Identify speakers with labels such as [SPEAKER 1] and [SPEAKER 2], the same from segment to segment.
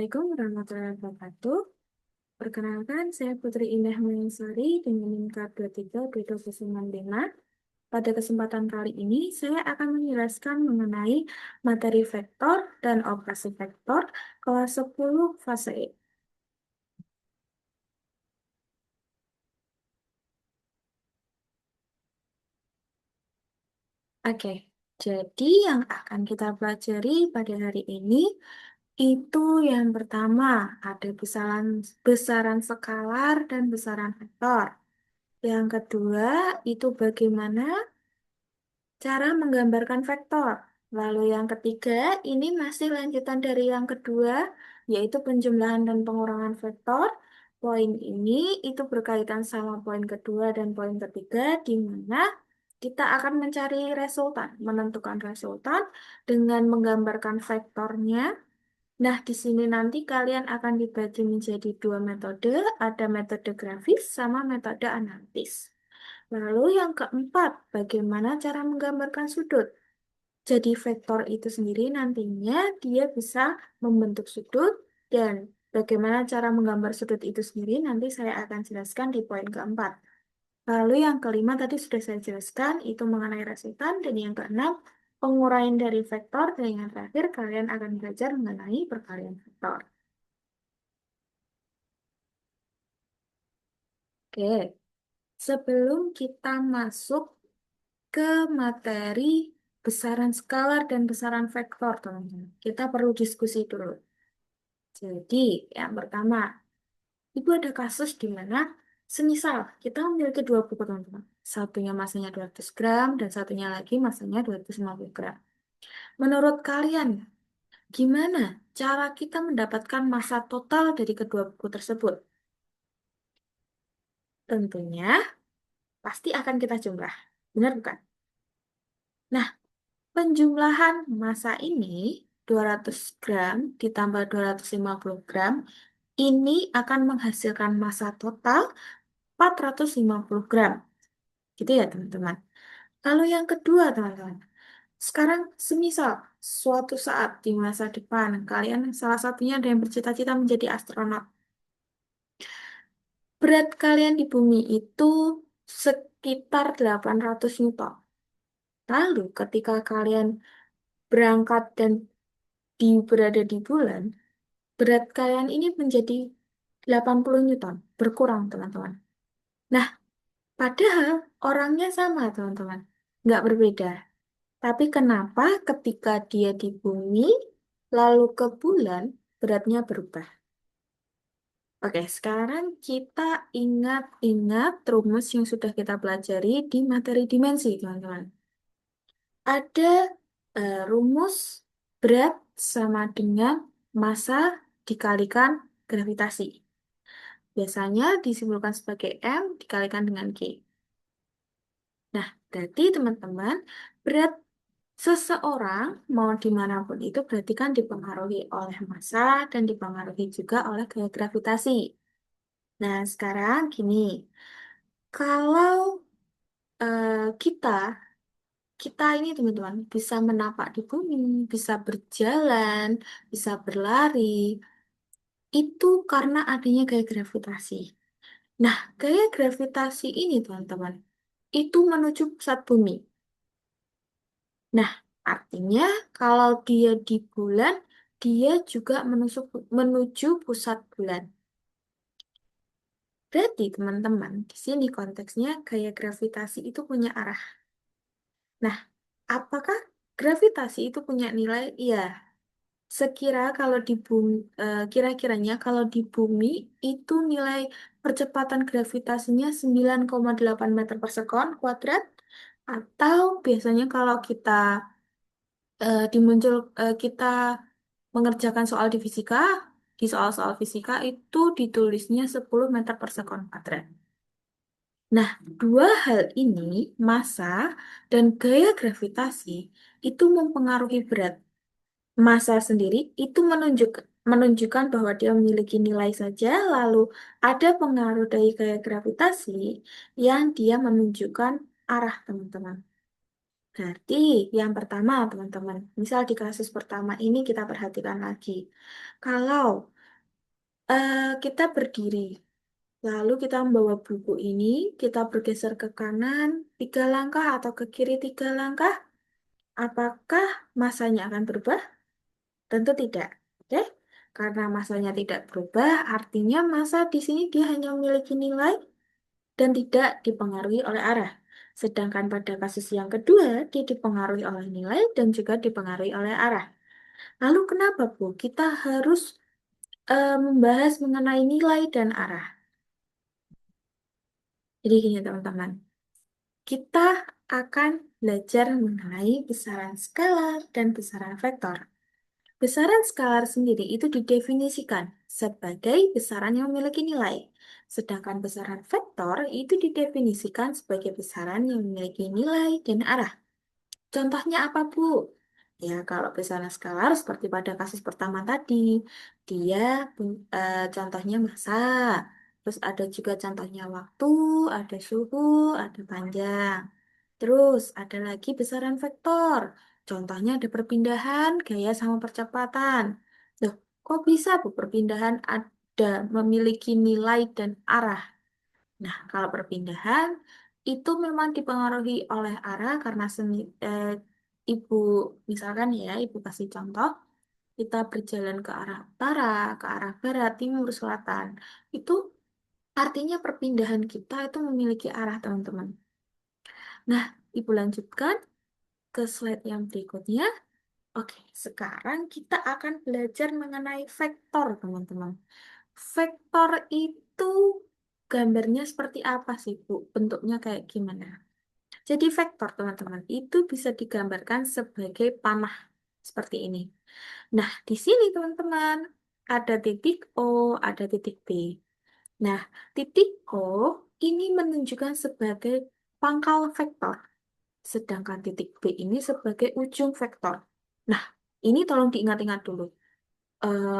[SPEAKER 1] Assalamualaikum warahmatullahi wabarakatuh. Perkenalkan, saya Putri Indah Mayasari dengan NIM K23 Pada kesempatan kali ini, saya akan menjelaskan mengenai materi vektor dan operasi vektor kelas 10 fase E. Oke, jadi yang akan kita pelajari pada hari ini itu yang pertama, ada besaran, besaran skalar dan besaran vektor. Yang kedua, itu bagaimana cara menggambarkan vektor. Lalu yang ketiga, ini masih lanjutan dari yang kedua, yaitu penjumlahan dan pengurangan vektor. Poin ini itu berkaitan sama poin kedua dan poin ketiga, di mana kita akan mencari resultan, menentukan resultan dengan menggambarkan vektornya. Nah, di sini nanti kalian akan dibagi menjadi dua metode, ada metode grafis sama metode analitis. Lalu yang keempat, bagaimana cara menggambarkan sudut? Jadi vektor itu sendiri nantinya dia bisa membentuk sudut dan bagaimana cara menggambar sudut itu sendiri nanti saya akan jelaskan di poin keempat. Lalu yang kelima tadi sudah saya jelaskan itu mengenai resultan dan yang keenam penguraian dari vektor dan yang terakhir kalian akan belajar mengenai perkalian vektor. Oke, sebelum kita masuk ke materi besaran skalar dan besaran vektor, teman-teman. Kita perlu diskusi dulu. Jadi, yang pertama, itu ada kasus di mana semisal kita memiliki dua buku, teman-teman. Satunya masanya 200 gram dan satunya lagi masanya 250 gram. Menurut kalian, gimana cara kita mendapatkan massa total dari kedua buku tersebut? Tentunya pasti akan kita jumlah. Benar bukan? Nah, penjumlahan massa ini 200 gram ditambah 250 gram ini akan menghasilkan massa total 450 gram. Gitu ya teman-teman. Lalu yang kedua teman-teman. Sekarang semisal suatu saat di masa depan kalian salah satunya ada yang bercita-cita menjadi astronot. Berat kalian di bumi itu sekitar 800 Newton. Lalu ketika kalian berangkat dan berada di bulan, berat kalian ini menjadi 80 Newton, berkurang teman-teman. Nah, padahal orangnya sama teman-teman, nggak berbeda. Tapi kenapa ketika dia di bumi, lalu ke bulan, beratnya berubah? Oke, sekarang kita ingat-ingat rumus yang sudah kita pelajari di materi dimensi, teman-teman. Ada rumus berat sama dengan massa dikalikan gravitasi. Biasanya disimpulkan sebagai M dikalikan dengan G. Nah, berarti teman-teman, berat seseorang mau dimanapun itu berarti kan dipengaruhi oleh massa dan dipengaruhi juga oleh gaya gravitasi. Nah, sekarang gini, kalau kita kita ini teman-teman bisa menapak di bumi, bisa berjalan, bisa berlari, itu karena adanya gaya gravitasi. Nah, gaya gravitasi ini teman-teman, itu menuju pusat bumi. Nah, artinya kalau dia di bulan, dia juga menuju pusat bulan. Berarti teman-teman, di sini konteksnya gaya gravitasi itu punya arah. Nah, apakah gravitasi itu punya nilai? Iya. Kalau di bumi, kira-kiranya kalau di bumi itu nilai percepatan gravitasinya 9,8 meter per sekon kuadrat, atau biasanya kalau kita kita mengerjakan soal di fisika, di soal-soal fisika itu ditulisnya 10 meter per sekon kuadrat. Nah, dua hal ini, massa dan gaya gravitasi, itu mempengaruhi berat. Massa sendiri itu menunjukkan bahwa dia memiliki nilai saja, lalu ada pengaruh dari gaya gravitasi yang dia menunjukkan arah teman-teman. Berarti yang pertama teman-teman, misal di kasus pertama ini kita perhatikan lagi. Kalau Kita berdiri, lalu kita membawa buku ini, kita bergeser ke kanan 3 langkah atau ke kiri 3 langkah. Apakah masanya akan berubah? Tentu tidak. Oke? Karena masanya tidak berubah, artinya masa di sini dia hanya memiliki nilai dan tidak dipengaruhi oleh arah. Sedangkan pada kasus yang kedua, dia dipengaruhi oleh nilai dan juga dipengaruhi oleh arah. Lalu kenapa, Bu? Kita harus membahas mengenai nilai dan arah. Jadi gini, teman-teman. Kita akan belajar mengenai besaran skalar dan besaran vektor. Besaran skalar sendiri itu didefinisikan sebagai besaran yang memiliki nilai. Sedangkan besaran vektor itu didefinisikan sebagai besaran yang memiliki nilai dan arah. Contohnya apa, Bu? Ya, kalau besaran skalar seperti pada kasus pertama tadi, dia contohnya massa, terus ada juga contohnya waktu, ada suhu, ada panjang. Terus ada lagi besaran vektor, contohnya ada perpindahan, gaya sama percepatan. Loh, kok bisa, Bu, perpindahan ada memiliki nilai dan arah? Nah, kalau perpindahan itu memang dipengaruhi oleh arah karena ibu, misalkan ya, ibu kasih contoh, kita berjalan ke arah utara, ke arah barat, timur, selatan. Itu artinya perpindahan kita itu memiliki arah, teman-teman. Nah, ibu lanjutkan ke slide yang berikutnya. Oke, sekarang kita akan belajar mengenai vektor, teman-teman. Vektor itu gambarnya seperti apa sih, Bu? Bentuknya kayak gimana? Jadi vektor, teman-teman, itu bisa digambarkan sebagai panah seperti ini. Nah, di sini, teman-teman, ada titik O, ada titik B. Nah, titik O ini menunjukkan sebagai pangkal vektor, sedangkan titik B ini sebagai ujung vektor. Nah, ini tolong diingat-ingat dulu.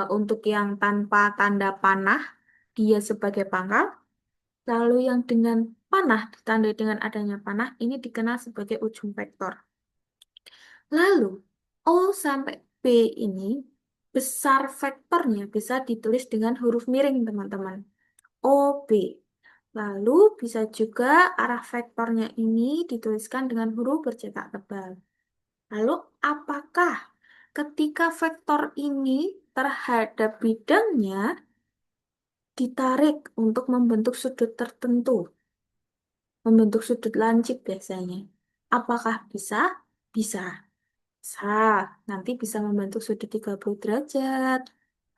[SPEAKER 1] Untuk yang tanpa tanda panah, dia sebagai pangkal. Lalu yang dengan panah, ditandai dengan adanya panah, ini dikenal sebagai ujung vektor. Lalu, O sampai B ini, besar vektornya bisa ditulis dengan huruf miring, teman-teman. OB. Lalu, bisa juga arah vektornya ini dituliskan dengan huruf bercetak tebal. Lalu, apakah ketika vektor ini terhadap bidangnya ditarik untuk membentuk sudut tertentu? Membentuk sudut lancip biasanya. Apakah bisa? Bisa. Bisa. Nanti bisa membentuk sudut 30 derajat,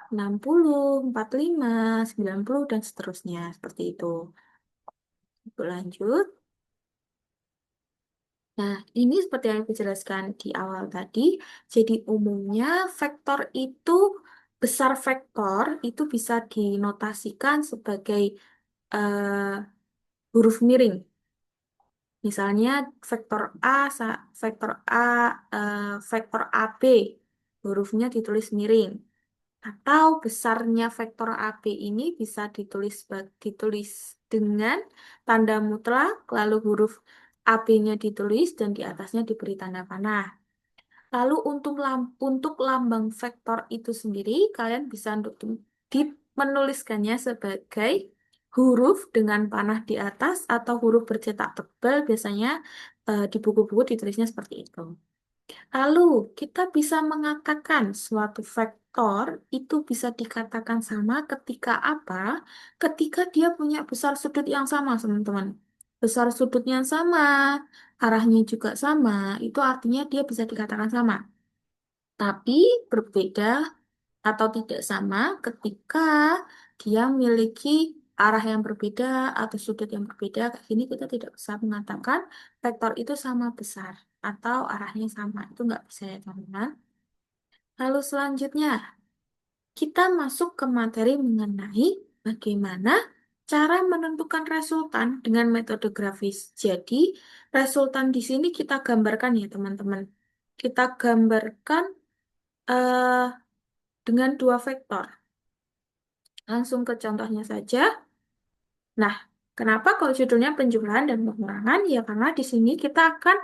[SPEAKER 1] 60, 45, 90, dan seterusnya. Seperti itu. Ibu lanjut. Nah, ini seperti yang aku jelaskan di awal tadi. Jadi umumnya vektor itu, besar vektor itu bisa dinotasikan sebagai eh, huruf miring. Misalnya vektor A, vektor A, vektor AB, hurufnya ditulis miring. Atau besarnya vektor AB ini bisa ditulis dengan tanda mutlak, lalu huruf AB-nya ditulis dan di atasnya diberi tanda panah. Lalu untuk lambang vektor itu sendiri, kalian bisa menuliskannya sebagai huruf dengan panah di atas atau huruf bercetak tebal, biasanya di buku-buku ditulisnya seperti itu. Lalu, kita bisa mengatakan suatu vektor itu bisa dikatakan sama ketika apa? Ketika dia punya besar sudut yang sama, teman-teman. Besar sudutnya sama, arahnya juga sama, itu artinya dia bisa dikatakan sama. Tapi berbeda atau tidak sama ketika dia memiliki arah yang berbeda atau sudut yang berbeda. Kayak gini kita tidak bisa mengatakan vektor itu sama besar atau arahnya sama. Itu nggak bisa ya, teman-teman. Lalu selanjutnya, kita masuk ke materi mengenai bagaimana cara menentukan resultan dengan metode grafis. Jadi, resultan di sini kita gambarkan ya, teman-teman. Kita gambarkan eh, dengan dua vektor. Langsung ke contohnya saja. Nah, kenapa kalau judulnya penjumlahan dan pengurangan? Ya, karena di sini kita akan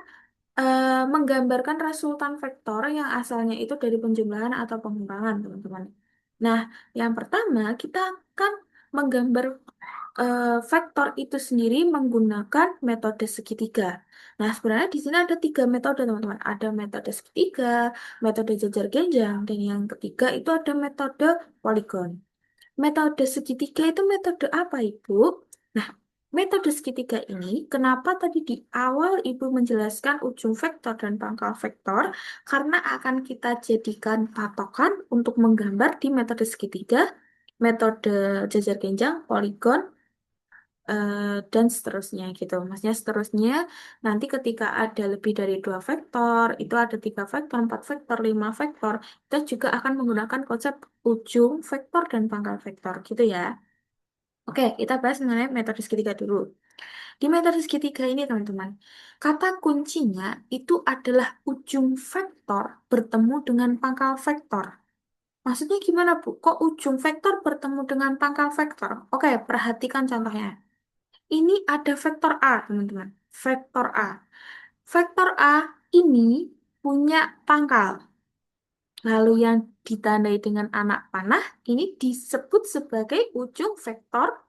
[SPEAKER 1] menggambarkan resultan vektor yang asalnya itu dari penjumlahan atau pengurangan, teman-teman. Nah, yang pertama kita akan menggambar vektor itu sendiri menggunakan metode segitiga. Nah, sebenarnya di sini ada tiga metode, teman-teman. Ada metode segitiga, metode jajar genjang, dan yang ketiga itu ada metode poligon. Metode segitiga itu metode apa, Ibu? Nah, metode segitiga ini, kenapa tadi di awal Ibu menjelaskan ujung vektor dan pangkal vektor? Karena akan kita jadikan patokan untuk menggambar di metode segitiga, metode jajar genjang, poligon, dan seterusnya gitu. Maksudnya seterusnya nanti ketika ada lebih dari dua vektor, itu ada tiga vektor, empat vektor, lima vektor, kita juga akan menggunakan konsep ujung vektor dan pangkal vektor gitu ya. Oke, kita bahas mengenai metode segitiga dulu. Di metode segitiga ini teman-teman, kata kuncinya itu adalah ujung vektor bertemu dengan pangkal vektor. Maksudnya gimana, Bu? Kok ujung vektor bertemu dengan pangkal vektor? Oke, perhatikan contohnya. Ini ada vektor A, teman-teman. Vektor A. Vektor A ini punya pangkal. Lalu yang ditandai dengan anak panah ini disebut sebagai ujung vektor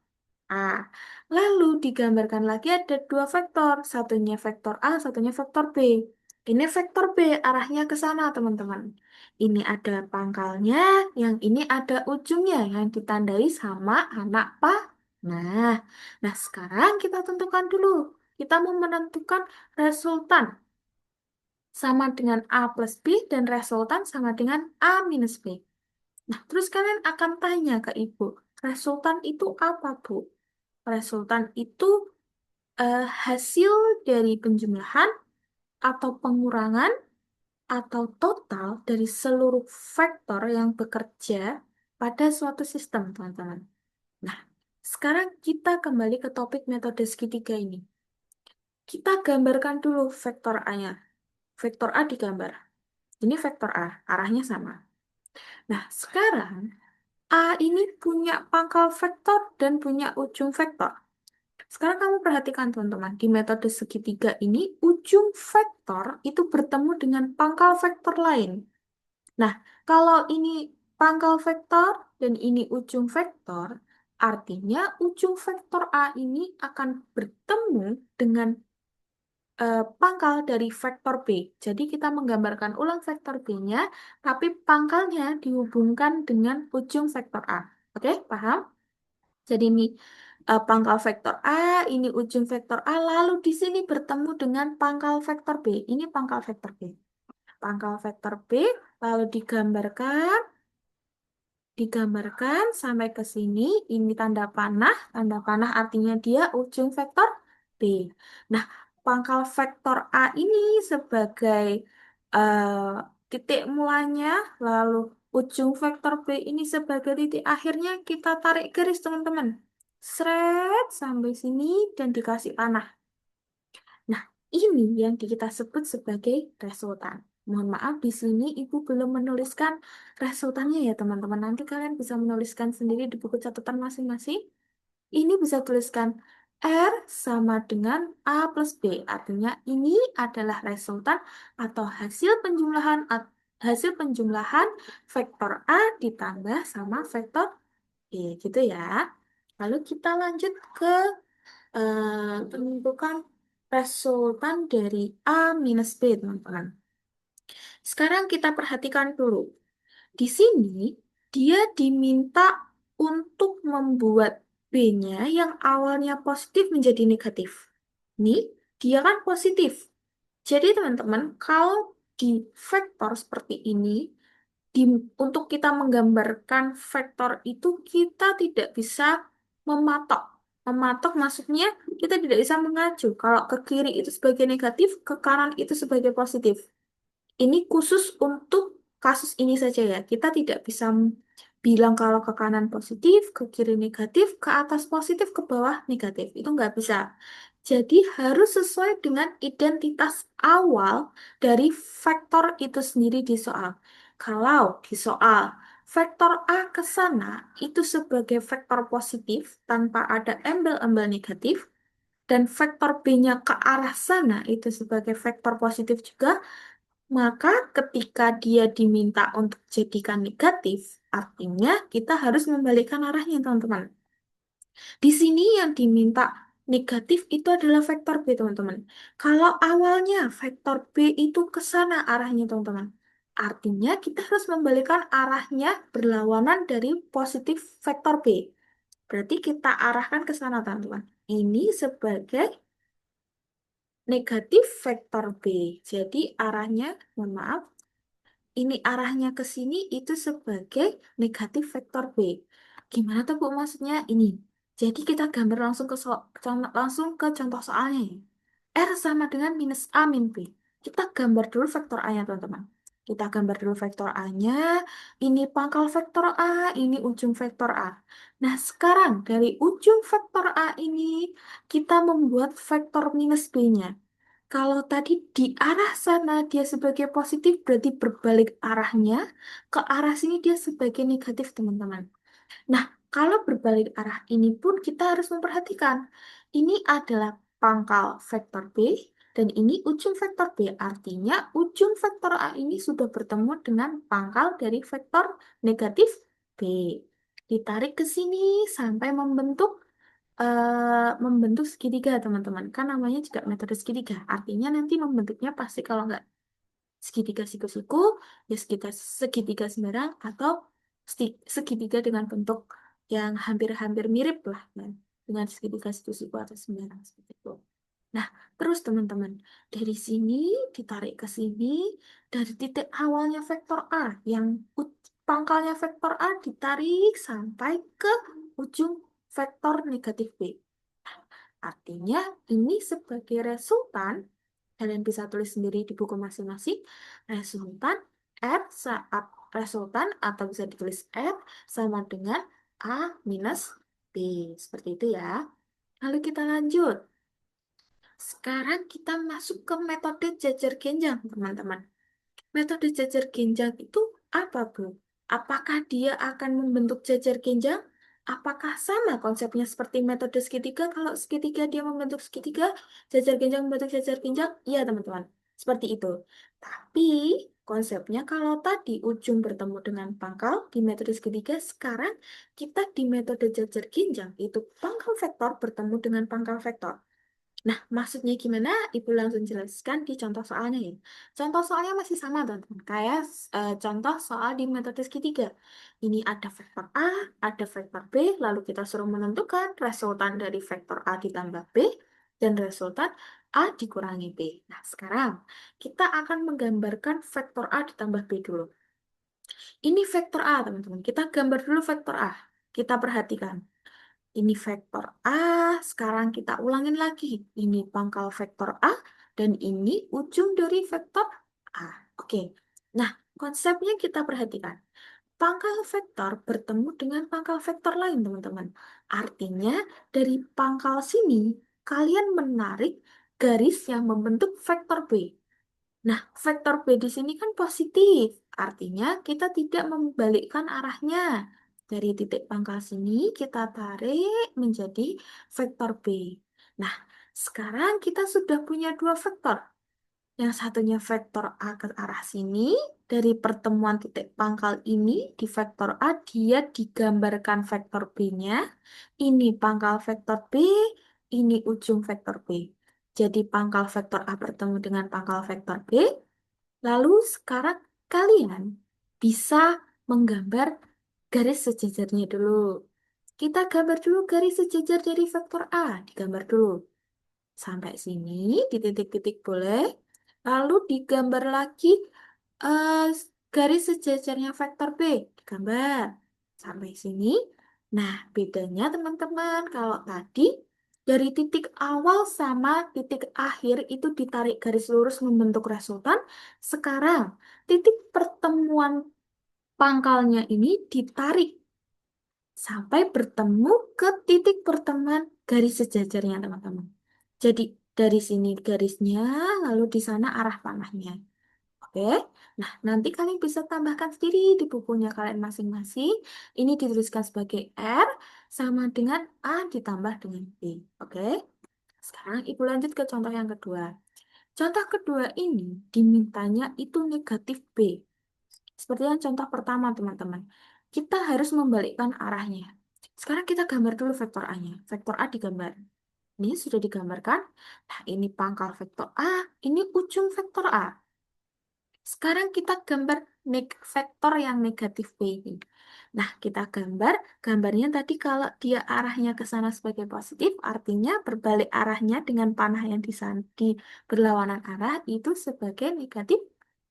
[SPEAKER 1] A. Lalu digambarkan lagi ada dua vektor. Satunya vektor A, satunya vektor B. Ini vektor B, arahnya ke sana, teman-teman. Ini ada pangkalnya, yang ini ada ujungnya, yang ditandai sama anak panah. Nah, sekarang kita tentukan dulu. Kita mau menentukan resultan sama dengan A plus B dan resultan sama dengan A minus B. Nah, terus kalian akan tanya ke ibu, resultan itu apa, Bu? Resultan itu hasil dari penjumlahan atau pengurangan atau total dari seluruh vektor yang bekerja pada suatu sistem, teman-teman. Nah, sekarang kita kembali ke topik metode segitiga ini. Kita gambarkan dulu vektor A-nya. Vektor A digambar. Ini vektor A, arahnya sama. Nah, sekarang A ini punya pangkal vektor dan punya ujung vektor. Sekarang kamu perhatikan teman-teman, di metode segitiga ini ujung vektor itu bertemu dengan pangkal vektor lain. Nah, kalau ini pangkal vektor dan ini ujung vektor, artinya ujung vektor A ini akan bertemu dengan pangkal dari vektor B. Jadi kita menggambarkan ulang vektor B-nya, tapi pangkalnya dihubungkan dengan ujung vektor A. Oke, paham? Jadi ini pangkal vektor A, ini ujung vektor A, lalu di sini bertemu dengan pangkal vektor B. Ini pangkal vektor B. Pangkal vektor B, lalu digambarkan sampai ke sini. Ini tanda panah artinya dia ujung vektor B. Nah, pangkal vektor A ini sebagai eh, titik mulanya, lalu ujung vektor B ini sebagai titik akhirnya, kita tarik garis teman-teman. Seret sampai sini dan dikasih panah. Nah, ini yang kita sebut sebagai resultan. Mohon maaf, di sini Ibu belum menuliskan resultannya ya teman-teman. Nanti kalian bisa menuliskan sendiri di buku catatan masing-masing. Ini bisa tuliskan R sama dengan A plus B. Artinya ini adalah resultan atau hasil penjumlahan vektor A ditambah sama vektor B. Gitu ya. Lalu kita lanjut ke menentukan resultan dari A minus B, teman-teman. Sekarang kita perhatikan dulu. Di sini, dia diminta untuk membuat B-nya yang awalnya positif menjadi negatif. Nih, dia kan positif. Jadi, teman-teman, kalau di vektor seperti ini, di, untuk kita menggambarkan vektor itu kita tidak bisa mematok. Mematok maksudnya kita tidak bisa mengacu. Kalau ke kiri itu sebagai negatif, ke kanan itu sebagai positif. Ini khusus untuk kasus ini saja ya. Kita tidak bisa bilang kalau ke kanan positif, ke kiri negatif, ke atas positif, ke bawah negatif. Itu nggak bisa. Jadi harus sesuai dengan identitas awal dari vektor itu sendiri di soal. Kalau di soal vektor A ke sana itu sebagai vektor positif tanpa ada embel-embel negatif, dan vektor B-nya ke arah sana itu sebagai vektor positif juga, Maka ketika dia diminta untuk jadikan negatif, artinya kita harus membalikkan arahnya, teman-teman. Di sini yang diminta negatif itu adalah vektor B, teman-teman. Kalau awalnya vektor B itu ke sana arahnya, teman-teman. Artinya kita harus membalikkan arahnya berlawanan dari positif vektor B. Berarti kita arahkan ke sana, teman-teman. Ini sebagai negatif vektor B. Jadi arahnya, mohon maaf, ini arahnya ke sini itu sebagai negatif vektor B. Gimana tuh Bu maksudnya ini? Jadi kita gambar langsung ke langsung ke contoh soalnya ya. R sama dengan minus A min B. Kita gambar dulu vektor A-nya teman-teman. Kita gambar dulu vektor A-nya. Ini pangkal vektor A, ini ujung vektor A. Nah sekarang dari ujung vektor A ini kita membuat vektor minus B-nya. Kalau tadi di arah sana dia sebagai positif, berarti berbalik arahnya ke arah sini dia sebagai negatif, teman-teman. Nah, kalau berbalik arah ini pun kita harus memperhatikan. Ini adalah pangkal vektor B dan ini ujung vektor B. Artinya ujung vektor A ini sudah bertemu dengan pangkal dari vektor negatif B. Ditarik ke sini sampai membentuk segitiga, teman-teman. Kan namanya juga metode segitiga. Artinya nanti membentuknya pasti kalau nggak segitiga siku-siku, ya segitiga, segitiga sembarang, atau segitiga dengan bentuk yang hampir-hampir mirip lah, ya, dengan segitiga siku-siku atau sembarang seperti itu. Nah, terus teman-teman, dari sini ditarik ke sini, dari titik awalnya vektor A, yang pangkalnya vektor A ditarik sampai ke ujung vektor negatif B. Artinya, ini sebagai resultan, kalian bisa tulis sendiri di buku masing-masing, resultan R saat resultan atau bisa ditulis R sama dengan A minus B. Seperti itu ya. Lalu kita lanjut. Sekarang kita masuk ke metode jajar genjang, teman-teman. Metode jajar genjang itu apa, Bu? Apakah dia akan membentuk jajar genjang? Apakah sama konsepnya seperti metode segitiga? Kalau segitiga dia membentuk segitiga, jajar genjang membentuk jajar genjang? Iya, teman-teman. Seperti itu. Tapi konsepnya kalau tadi ujung bertemu dengan pangkal di metode segitiga, sekarang kita di metode jajar genjang itu pangkal vektor bertemu dengan pangkal vektor. Nah, maksudnya gimana? Ibu langsung jelaskan di contoh soalnya ya. Contoh soalnya masih sama, teman-teman. Kayak contoh soal di metode segitiga. Ini ada vektor A, ada vektor B, lalu kita suruh menentukan resultan dari vektor A ditambah B, dan resultan A dikurangi B. Nah, sekarang kita akan menggambarkan vektor A ditambah B dulu. Ini vektor A, teman-teman. Kita gambar dulu vektor A. Kita perhatikan. Ini vektor A, sekarang kita ulangin lagi. Ini pangkal vektor A, dan ini ujung dari vektor A. Oke, nah konsepnya kita perhatikan. Pangkal vektor bertemu dengan pangkal vektor lain, teman-teman. Artinya, dari pangkal sini, kalian menarik garis yang membentuk vektor B. Nah, vektor B di sini kan positif. Artinya kita tidak membalikkan arahnya. Dari titik pangkal sini kita tarik menjadi vektor B. Nah, sekarang kita sudah punya dua vektor. Yang satunya vektor A ke arah sini. Dari pertemuan titik pangkal ini di vektor A, dia digambarkan vektor B-nya. Ini pangkal vektor B, ini ujung vektor B. Jadi pangkal vektor A bertemu dengan pangkal vektor B. Lalu sekarang kalian bisa menggambar garis sejajarnya dulu. Kita gambar dulu garis sejajar dari vektor A. Digambar dulu. Sampai sini, di titik-titik boleh. Lalu digambar lagi eh, garis sejajarnya vektor B. Digambar. Sampai sini. Nah, bedanya teman-teman, kalau tadi dari titik awal sama titik akhir itu ditarik garis lurus membentuk resultan. Sekarang, titik pertemuan pangkalnya ini ditarik sampai bertemu ke titik pertemuan garis sejajarnya, teman-teman. Jadi, dari sini garisnya, lalu di sana arah panahnya. Oke, nah nanti kalian bisa tambahkan sendiri di bukunya kalian masing-masing. Ini dituliskan sebagai R sama dengan A ditambah dengan B. Oke, sekarang Ibu lanjut ke contoh yang kedua. Contoh kedua ini dimintanya itu negatif B. Seperti yang contoh pertama, teman-teman. Kita harus membalikkan arahnya. Sekarang kita gambar dulu vektor A-nya. Vektor A digambar. Ini sudah digambarkan. Nah, ini pangkal vektor A, ini ujung vektor A. Sekarang kita gambar vektor yang negatif B ini. Nah, kita gambarnya tadi kalau dia arahnya ke sana sebagai positif, artinya berbalik arahnya dengan panah yang di berlawanan arah itu sebagai negatif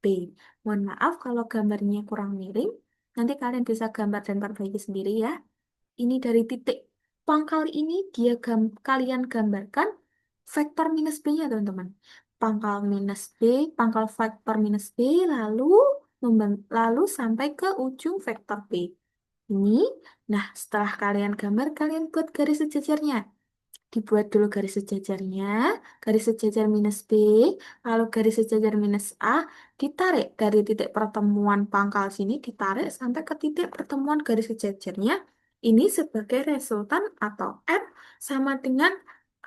[SPEAKER 1] B. Mohon maaf kalau gambarnya kurang miring. Nanti kalian bisa gambar dan perbaiki sendiri ya. Ini dari titik pangkal ini kalian gambarkan vektor minus B-nya, teman-teman. Pangkal minus B, pangkal vektor minus B, lalu sampai ke ujung vektor B. Ini, nah setelah kalian gambar, kalian buat garis sejajarnya. Dibuat dulu garis sejajarnya, garis sejajar minus B, lalu garis sejajar minus A, ditarik dari titik pertemuan pangkal sini, ditarik sampai ke titik pertemuan garis sejajarnya. Ini sebagai resultan atau F sama dengan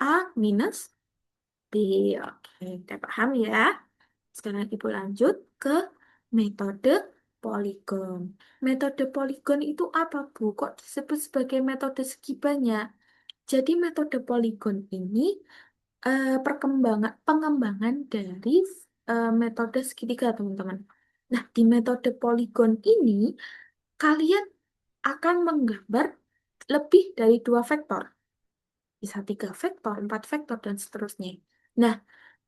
[SPEAKER 1] A minus B. Oke, kita paham ya. Sekarang Ibu lanjut ke metode poligon. Metode poligon itu apa, Bu? Kok disebut sebagai metode segi banyak? Jadi metode poligon ini pengembangan dari metode segitiga, teman-teman. Nah, di metode poligon ini kalian akan menggambar lebih dari dua vektor, bisa tiga vektor, empat vektor, dan seterusnya. Nah,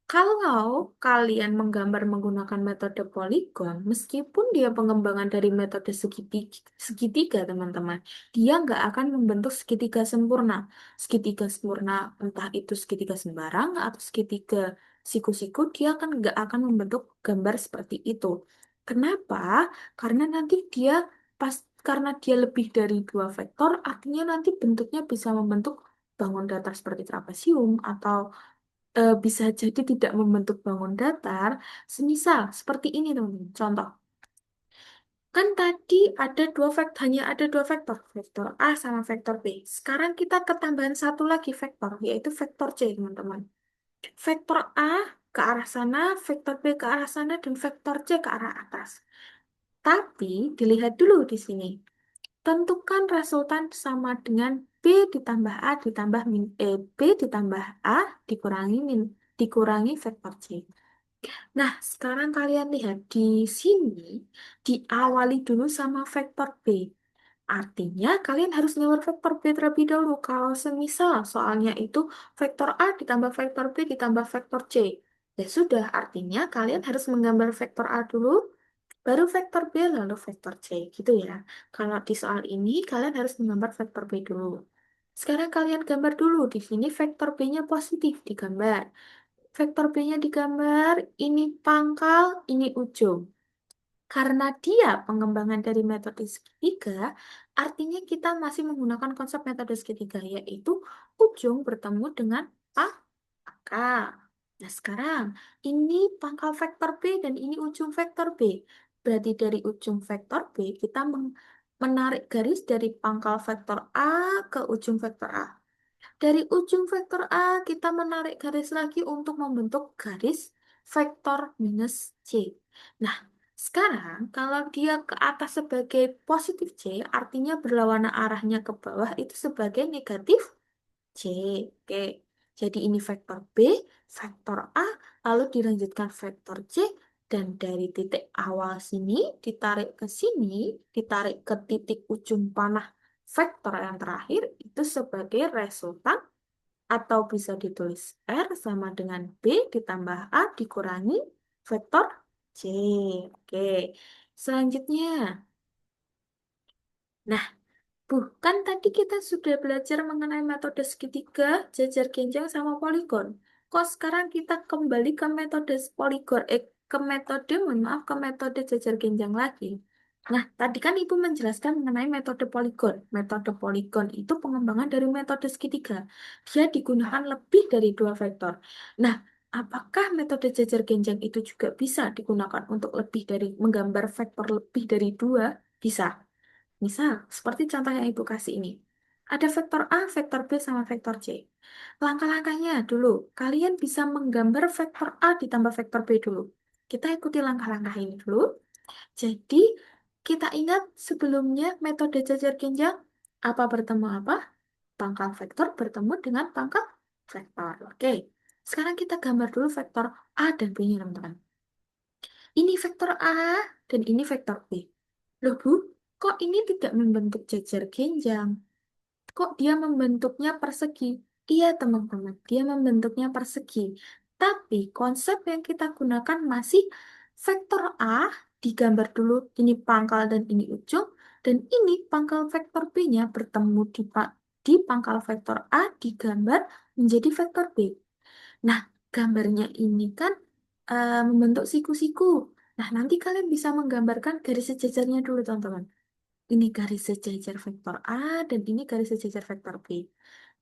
[SPEAKER 1] kalau kalian menggambar menggunakan metode poligon, meskipun dia pengembangan dari metode segitiga, teman-teman, dia nggak akan membentuk segitiga sempurna. Segitiga sempurna, entah itu segitiga sembarang atau segitiga siku-siku, dia nggak akan membentuk gambar seperti itu. Kenapa? Karena nanti karena dia lebih dari dua vektor, artinya nanti bentuknya bisa membentuk bangun datar seperti trapesium atau bisa jadi tidak membentuk bangun datar, semisal seperti ini teman-teman. Contoh, kan tadi hanya ada dua vektor, vektor A sama vektor B. Sekarang kita ketambahan satu lagi vektor, yaitu vektor C, teman-teman. Vektor A ke arah sana, vektor B ke arah sana, dan vektor C ke arah atas. Tapi dilihat dulu di sini. Tentukan resultan sama dengan B ditambah A ditambah B ditambah A dikurangi vektor C. Nah, sekarang kalian lihat di sini diawali dulu sama vektor B. Artinya kalian harus nyamar vektor B terlebih dahulu. Kalau semisal soalnya itu vektor A ditambah vektor B ditambah vektor C. Ya sudah, artinya kalian harus menggambar vektor A dulu, baru vektor B, lalu vektor C. Gitu ya. Kalau di soal ini, kalian harus menggambar vektor B dulu. Sekarang kalian gambar dulu. Di sini vektor B-nya positif digambar. Vektor B-nya digambar, ini pangkal, ini ujung. Karena dia pengembangan dari metode segitiga, artinya kita masih menggunakan konsep metode segitiga, yaitu ujung bertemu dengan pangkal. Nah, sekarang ini pangkal vektor B dan ini ujung vektor B. Berarti dari ujung vektor B, kita menarik garis dari pangkal vektor A ke ujung vektor A. Dari ujung vektor A, kita menarik garis lagi untuk membentuk garis vektor minus C. Nah, sekarang kalau dia ke atas sebagai positif C, artinya berlawanan arahnya ke bawah itu sebagai negatif C. Oke, jadi ini vektor B, vektor A, lalu dilanjutkan vektor C, dan dari titik awal sini ditarik ke sini, ditarik ke titik ujung panah vektor yang terakhir, itu sebagai resultan atau bisa ditulis R sama dengan B ditambah A dikurangi vektor C. Oke, selanjutnya. Nah, bukan tadi kita sudah belajar mengenai metode segitiga, jajar genjang, sama poligon. Kok sekarang kita kembali ke metode mohon maaf, ke metode jajar genjang lagi. Nah, tadi kan Ibu menjelaskan mengenai metode poligon. Metode poligon itu pengembangan dari metode segitiga. Dia digunakan lebih dari dua vektor. Nah, apakah metode jajar genjang itu juga bisa digunakan untuk menggambar vektor lebih dari dua? Bisa. Misal, seperti contoh yang Ibu kasih ini. Ada vektor A, vektor B, sama vektor C. Langkah-langkahnya dulu, kalian bisa menggambar vektor A ditambah vektor B dulu. Kita ikuti langkah-langkah ini dulu. Jadi, kita ingat sebelumnya metode jajar genjang, apa bertemu apa? Pangkal vektor bertemu dengan pangkal vektor. Oke, sekarang kita gambar dulu vektor A dan B-nya, teman-teman. Ini vektor A dan ini vektor B. Loh, Bu, kok ini tidak membentuk jajar genjang? Kok dia membentuknya persegi? Iya, teman-teman, dia membentuknya persegi. Tapi konsep yang kita gunakan masih vektor A digambar dulu, ini pangkal dan ini ujung, dan ini pangkal vektor B-nya bertemu di pangkal vektor A digambar menjadi vektor B. Nah, gambarnya ini kan membentuk siku-siku. Nah, nanti kalian bisa menggambarkan garis sejajarnya dulu, teman-teman. Ini garis sejajar vektor A dan ini garis sejajar vektor B.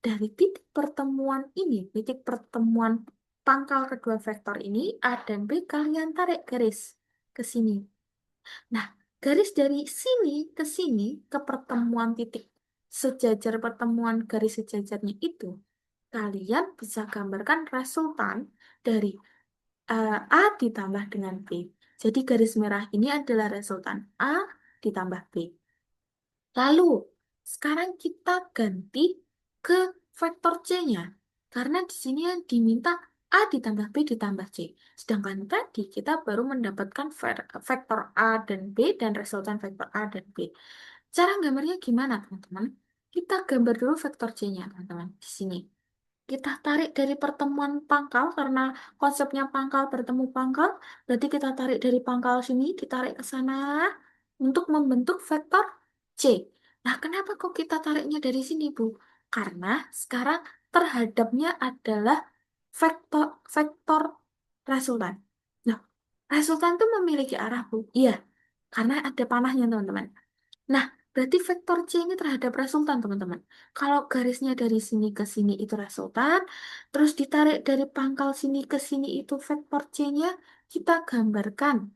[SPEAKER 1] Dari titik pertemuan ini, titik pertemuan pangkal kedua vektor ini, A dan B, kalian tarik garis ke sini. Nah, garis dari sini ke sini, ke pertemuan titik sejajar pertemuan garis sejajarnya itu, kalian bisa gambarkan resultan dari A ditambah dengan B. Jadi garis merah ini adalah resultan A ditambah B. Lalu, sekarang kita ganti ke vektor C-nya. Karena di sini yang diminta A ditambah B ditambah C. Sedangkan tadi kita baru mendapatkan vektor A dan B dan resultan vektor A dan B. Cara gambarnya gimana, teman-teman? Kita gambar dulu vektor C-nya, teman-teman, di sini. Kita tarik dari pertemuan pangkal, karena konsepnya pangkal bertemu pangkal, berarti kita tarik dari pangkal sini, ditarik ke sana untuk membentuk vektor C. Nah, kenapa kok kita tariknya dari sini, Bu? Karena sekarang terhadapnya adalah vektor vektor resultan. Nah, resultan itu memiliki arah, Bu. Iya, karena ada panahnya, teman-teman. Nah, berarti vektor C ini terhadap resultan, teman-teman. Kalau garisnya dari sini ke sini itu resultan, terus ditarik dari pangkal sini ke sini itu vektor C-nya, kita gambarkan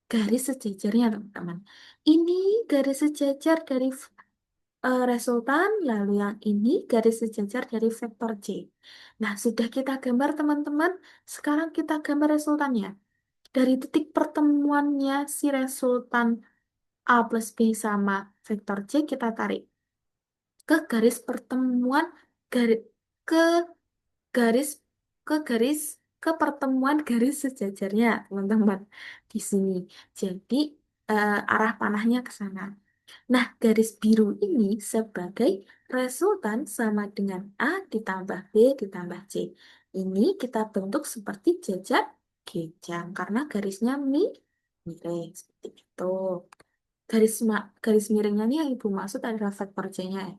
[SPEAKER 1] garis sejajarnya, teman-teman. Ini garis sejajar dari resultan, lalu yang ini garis sejajar dari vektor C. Nah, sudah kita gambar, teman-teman. Sekarang kita gambar resultannya. Dari titik pertemuannya si resultan A plus B sama vektor C, kita tarik ke garis pertemuan garis ke garis garis ke pertemuan garis sejajarnya, teman-teman, di sini. Jadi arah panahnya ke sana. Nah, garis biru ini sebagai resultan sama dengan A ditambah B ditambah C. Ini kita bentuk seperti jajar genjang karena garisnya miring seperti itu. Garis miringnya ini yang Ibu maksud adalah vektor C-nya, ya.